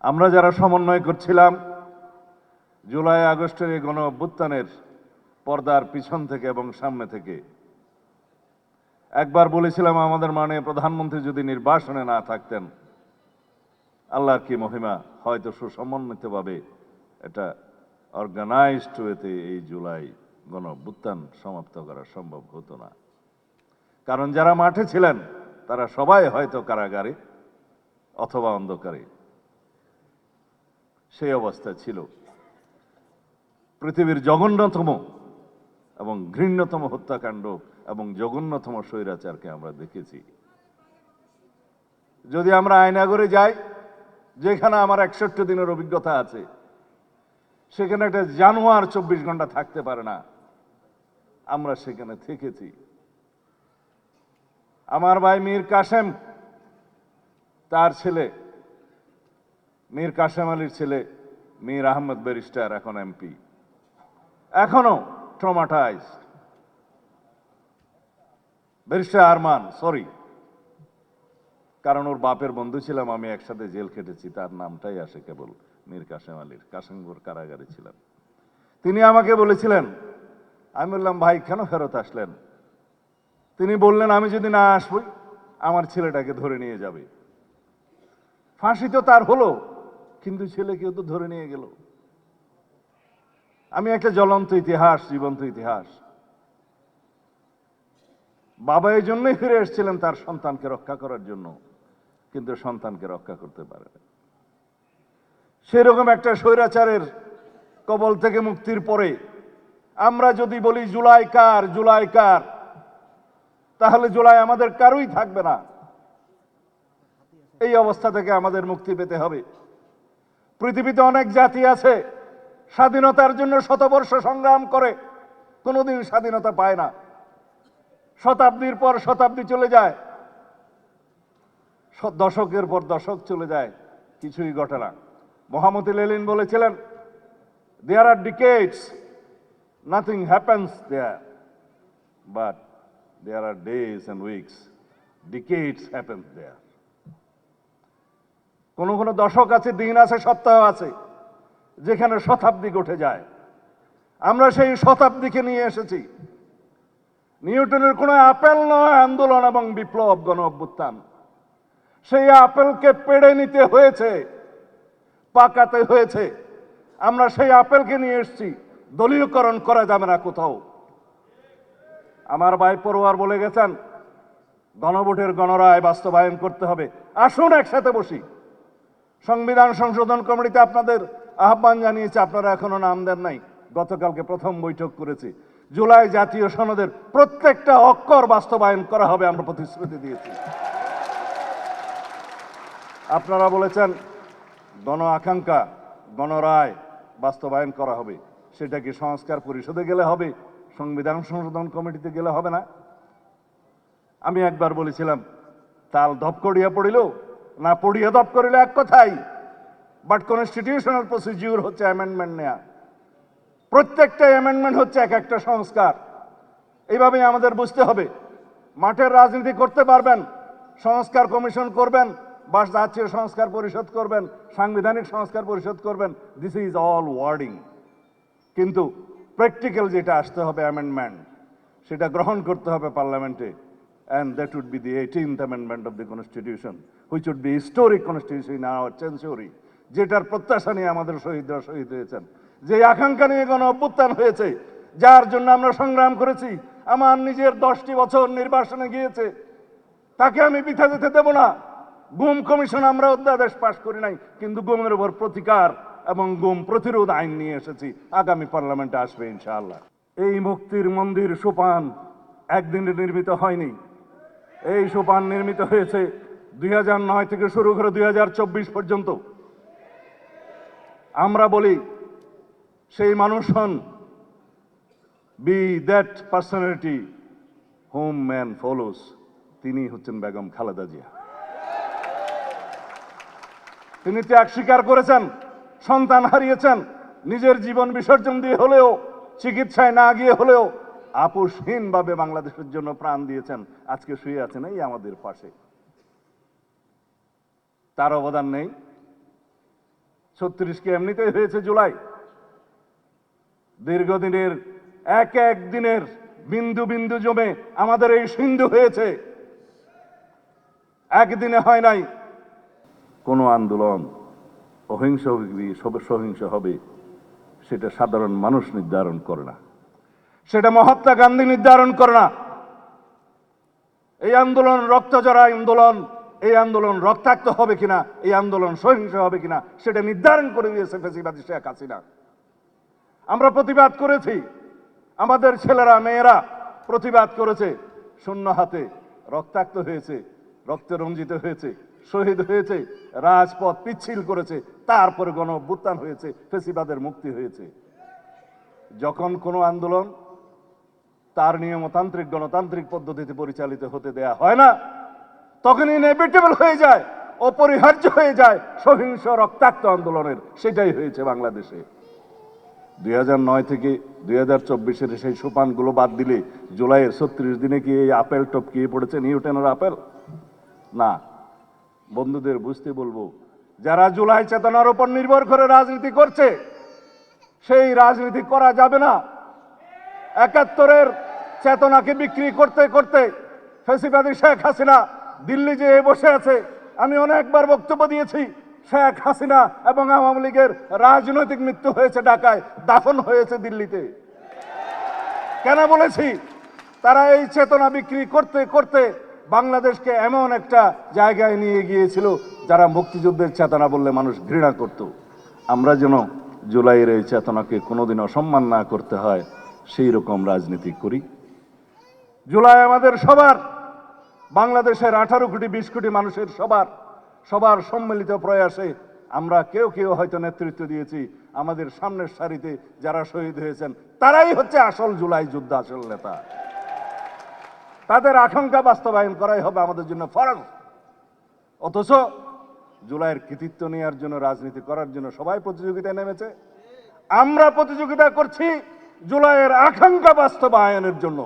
আমরা যারা সমন্বয় করছিলাম জুলাই আগস্টের এই গণ অভ্যুত্থানের পর্দার পিছন থেকে এবং সামনে থেকে, একবার বলেছিলাম আমাদের মাননীয় প্রধানমন্ত্রী যদি নির্বাসনে না থাকতেন, আল্লাহর কি মহিমা, হয়তো সুসমন্বিতভাবে এটা অর্গানাইজড ওয়েতে এই জুলাই গণ অভ্যুত্থান সমাপ্ত করা সম্ভব হতো না। কারণ যারা মাঠে ছিলেন তারা সবাই হয়তো কারাগারে অথবা অন্ধকারে। সেই অবস্থা ছিল। পৃথিবীর জঘন্যতম এবং ঘৃণ্যতম হত্যাকাণ্ড এবং জঘন্যতম স্বৈরাচারকে আমরা দেখেছি। যদি আমরা আয়নাগরে যাই, যেখানে আমার 61 দিনের অভিজ্ঞতা আছে, সেখানে একটা জানোয়ার 24 ঘন্টা থাকতে পারে না, আমরা সেখানে থেকেছি। আমার ভাই মীর কাসেম, তার ছেলে মীর কাসেম আলীর ছেলে মীর আহমদ ব্যারিস্টার, এখন এমপি, এখনো ট্রমাটাইজড। ব্যারিস্টার আরমান, সরি, কারণ ওর বাপের বন্ধু ছিলাম আমি, একসাথে জেল খেটেছি, তার নামটাই আসে কেবল মীর কাসেম আলীর। কাশিমপুর কারাগারে ছিলেন। তিনি আমাকে বলেছিলেন, আমি বললাম ভাই কেন ফেরত আসলেন? তিনি বললেন আমি যদি না আসবই আমার ছেলেটাকে ধরে নিয়ে যাবে। ফাঁসি তো তার হলো, কিন্তু ছেলেকেও তো ধরে নিয়ে গেল। আমি একটা জ্বলন্ত ইতিহাস, জীবন্ত ইতিহাস। বাবা এই জন্যই ফিরে এসেছিলেন তার সন্তানকে রক্ষা করার জন্য, কিন্তু সন্তানকে রক্ষা করতে পারে না। সেরকম একটা স্বৈরাচারের কবল থেকে মুক্তির পরে আমরা যদি বলি জুলাই কার, জুলাই কার, তাহলে জুলাই আমাদের কারোই থাকবে না। এই অবস্থা থেকে আমাদের মুক্তি পেতে হবে। পৃথিবীতে অনেক জাতি আছে স্বাধীনতার জন্য শতবর্ষ সংগ্রাম করে, কোনোদিন স্বাধীনতা পায় না। শতাব্দীর পর শতাব্দী চলে যায়, দশকের পর দশক চলে যায়, কিছুই ঘটে না। মোহাম্মদ লেনিন বলেছিলেন, there are decades, nothing happens there, but there are days and weeks, decades happen there. কোন কোন দশক আছে, দিন আছে, সপ্তাহ আছে, যেখানে শতাব্দী ঘটে যায়। আমরা সেই শতাব্দীকে নিয়ে এসেছি। নিউটনের কোনো আপেল নয় আন্দোলন এবং বিপ্লব, গণ অভ্যুত্থান। সেই আপেলকে পেড়ে নিতে হয়েছে, পাকাতে হয়েছে। আমরা সেই আপেলকে নিয়ে এসেছি, দলীয়করণ করা যাবে না কোথাও। আমার ভাই পড়ুয়ার বলে গেছেন গণভোটের গণরায় বাস্তবায়ন করতে হবে। আসুন একসাথে বসি। সংবিধান সংশোধন কমিটিতে আপনাদের আহ্বান জানিয়েছে, আপনারা এখনো নাম দেন নাই। গতকালকে প্রথম বৈঠক করেছি। জুলাই জাতীয় সনদের প্রত্যেকটা অক্ষর বাস্তবায়ন করা হবে, আমরা প্রতিশ্রুতি দিয়েছি। আপনারা বলেছেন গণ আকাঙ্ক্ষা, গণরায় বাস্তবায়ন করা হবে। সেটা কি সংস্কার পরিষদে গেলে হবে, সংবিধান সংশোধন কমিটিতে গেলে হবে না? আমি একবার বলেছিলাম, তাল ধপ করিয়া পড়িল না পড়িয়া ধপ করিল এক কথাই, বাট কনস্টিটিউশনাল প্রসিডিউর হচ্ছে অ্যামেন্ডমেন্ট নেয়া। প্রত্যেকটা অ্যামেন্ডমেন্ট হচ্ছে এক একটা সংস্কার। এইভাবেই আমাদের বুঝতে হবে। মাঠের রাজনীতি করতে পারবেন, সংস্কার কমিশন করবেন, বা জাতীয় সংস্কার পরিষদ করবেন, সাংবিধানিক সংস্কার পরিষদ করবেন, দিস ইজ অল ওয়ার্ডিং। কিন্তু প্র্যাকটিক্যাল যেটা আসতে হবে, অ্যামেন্ডমেন্ট, সেটা গ্রহণ করতে হবে পার্লামেন্টে। And that would be the 18th amendment of the Constitution, which would be historic constitution in our century, যেটার প্রত্যাশা নিয়ে আমাদের শহীদরা শহীদ হয়েছেন, যে আকাঙ্ক্ষা নিয়ে গণ অভ্যুত্থান হয়েছে, যার জন্য আমরা সংগ্রাম করেছি। আমার নিজের 10টি বছর নির্বাসনে গিয়েছে, তাকে আমি বৃথা যেতে দেব না। গুম কমিশন আমরা অধ্যাদেশ পাশ করি নাই, কিন্তু গুমের উপর প্রতিকার এবং গুম প্রতিরোধ আইন নিয়ে এসেছি। আগামী পার্লামেন্টে আসবে ইনশাআল্লাহ। এই মুক্তির মন্দির সোপান একদিনে নির্মিত হয়নি। এই সোপান নির্মিত হয়েছে 2009 থেকে শুরু করে 2024 পর্যন্ত। আমরা বলি সেই মানুষ হন, be that personality home man follows, তিনি হচ্ছেন বেগম খালেদা জিয়া। তিনি ত্যাগ স্বীকার করেছেন, সন্তান হারিয়েছেন, নিজের জীবন বিসর্জন দিয়ে হলেও, চিকিৎসায় না গিয়ে হলেও আপোষহীনভাবে বাংলাদেশের জন্য প্রাণ দিয়েছেন। আজকে শুয়ে আছেন এই আমাদের পাশে। তার অবদান নেই? 36 কি এমনিতেই হয়েছে জুলাই? দীর্ঘদিনের এক এক দিনের বিন্দু বিন্দু জমে আমাদের এই সিন্ধু হয়েছে, একদিনে হয় নাই। কোনো আন্দোলন অহিংস সহিংস হবে সেটা সাধারণ মানুষ নির্ধারণ করে না, সেটা মহাত্মা গান্ধী নির্ধারণ করে না। এই আন্দোলন রক্তজরা আন্দোলন, এই আন্দোলন রক্তাক্ত হবে কিনা, এই আন্দোলন সহিংস হবে কিনা সেটা নির্ধারণ করে দিয়েছে ফ্যাসিবাদী শেখ হাসিনা। আমরা প্রতিবাদ করেছি, আমাদের ছেলেরা মেয়েরা প্রতিবাদ করেছে, শূন্য হাতে রক্তাক্ত হয়েছে, রক্তে রঞ্জিত হয়েছে, শহীদ হয়েছে, রাজপথ পিচ্ছিল করেছে, তারপরে গণ অভ্যুত্থান হয়েছে, ফ্যাসিবাদের মুক্তি হয়েছে। যখন কোনো আন্দোলন তার নিয়মতান্ত্রিক গণতান্ত্রিক পদ্ধতিতে পরিচালিত হতে দেয়া হয় না, তখন ইনএভিটেবল হয়ে যায়, অপরিহার্য হয়ে যায় সহিংস রক্তাক্ত আন্দোলনের। সেটাই হয়েছে বাংলাদেশে। 2009 থেকে 2024-এর সেই সোপানগুলো বাদ দিলে জুলাইয়ের 36 দিনে কি এই আপেল টপকিয়ে পড়েছে নিউটনের আপেল? না। বন্ধুদের বুঝতে বলবো, যারা জুলাই চেতনার উপর নির্ভর করে রাজনীতি করছে, সেই রাজনীতি করা যাবে না। 71-এর চেতনাকে বিক্রি করতে করতে ফ্যাসিবাদী শেখ হাসিনা দিল্লি যেয়ে বসে আছে। আমি অনেকবার বক্তব্য দিয়েছি, শেখ হাসিনা এবং আওয়ামী লীগের রাজনৈতিক মৃত্যু হয়েছে ঢাকায়, দাফন হয়েছে দিল্লিতে। কেন বলেছি? তারা এই চেতনা বিক্রি করতে করতে বাংলাদেশকে এমন একটা জায়গায় নিয়ে গিয়েছিল যারা মুক্তিযুদ্ধের চেতনা বললে মানুষ ঘৃণা করত। আমরা যেন জুলাইয়ের এই চেতনাকে কোনোদিন অসম্মান না করতে হয় সেই রকম রাজনীতি করি। জুলাই আমাদের সবার, বাংলাদেশের 18 কোটি 20 কোটি মানুষের সবার সম্মিলিত প্রয়াসে আমরা কেউ কেউ হয়তো নেতৃত্ব দিয়েছি। আমাদের সামনের সারিতে যারা শহীদ হয়েছেন তারাই হচ্ছে আসল জুলাই যুদ্ধ, আসল নেতা। তাদের আকাঙ্ক্ষা বাস্তবায়ন করাই হবে আমাদের জন্য ফরজ। অথচ জুলাইয়ের কৃতিত্ব নেওয়ার জন্য, রাজনীতি করার জন্য সবাই প্রতিযোগিতায় নেমেছে। আমরা প্রতিযোগিতা করছি জুলাইয়ের আকাঙ্ক্ষা বাস্তবায়নের জন্য।